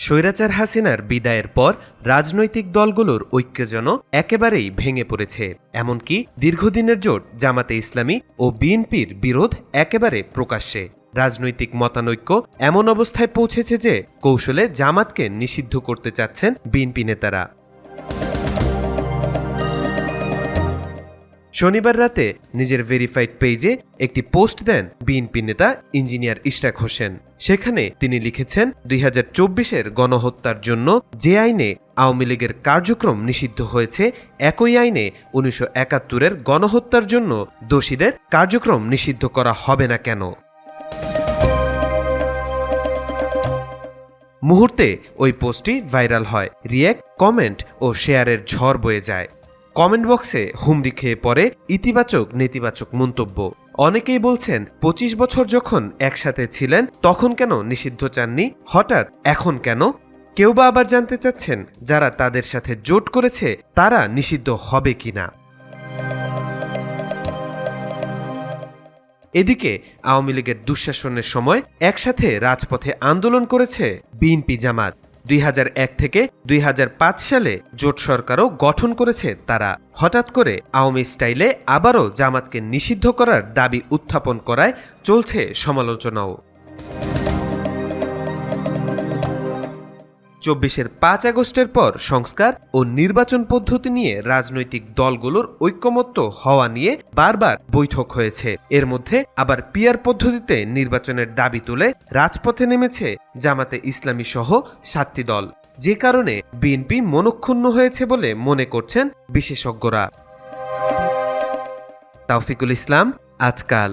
স্বৈরাচার হাসিনার বিদায়ের পর রাজনৈতিক দলগুলোর ঐক্য যেন একেবারেই ভেঙে পড়েছে। এমনকি দীর্ঘদিনের জোট জামাতে ইসলামী ও বিএনপির বিরোধ একেবারে প্রকাশ্যে। রাজনৈতিক মতানৈক্য এমন অবস্থায় পৌঁছেছে যে কৌশলে জামাতকে নিষিদ্ধ করতে চাচ্ছেন বিএনপি নেতারা। শনিবার রাতে নিজের ভেরিফাইড পেজে একটি পোস্ট দেন বিএনপি নেতা ইঞ্জিনিয়ার ইশরাক হোসেন। সেখানে তিনি লিখেছেন, ২০২৪-এর গণহত্যার জন্য যে আইনে আওয়ামী লীগের কার্যক্রম নিষিদ্ধ হয়েছে, একই আইনে ১৯৭১-এর গণহত্যার জন্য দোষীদের কার্যক্রম নিষিদ্ধ করা হবে না কেন? মুহূর্তে ওই পোস্টটি ভাইরাল হয়। রিঅ্যাক্ট, কমেন্ট ও শেয়ারের ঝড় বয়ে যায়। কমেন্ট বক্সে হুমড়ি খেয়ে পড়ে ইতিবাচক নেতিবাচক মন্তব্য। অনেকেই বলছেন, ২৫ বছর যখন একসাথে ছিলেন তখন কেন নিষিদ্ধ চাননি, হঠাৎ এখন কেন? কেউ বা আবার জানতে চাচ্ছেন, যারা তাদের সাথে জোট করেছে তারা নিষিদ্ধ হবে কিনা। এদিকে আওয়ামী লীগের দুঃশাসনের সময় একসাথে রাজপথে আন্দোলন করেছে বিএনপি জামাত। ২০০১ থেকে ২০০৫ সালে জোট সরকারও গঠন করেছে তারা। হঠাৎ করে আওয়ামী স্টাইলে আবারও জামাতকে নিষিদ্ধ করার দাবি উত্থাপন করায় চলছে সমালোচনাও। ২৪-এর ৫ আগস্টের পর সংস্কার ও নির্বাচন পদ্ধতি নিয়ে রাজনৈতিক দলগুলোর ঐকমত্য হওয়া নিয়ে বারবার বৈঠক হয়েছে। এর মধ্যে আবার পিআর পদ্ধতিতে নির্বাচনের দাবি তুলে রাজপথে নেমেছে জামাতে ইসলামী সহ ৭টি দল, যে কারণে বিএনপি মনক্ষুণ্ণ হয়েছে বলে মনে করছেন বিশেষজ্ঞরা। তাওফিকুল ইসলাম, আজকাল।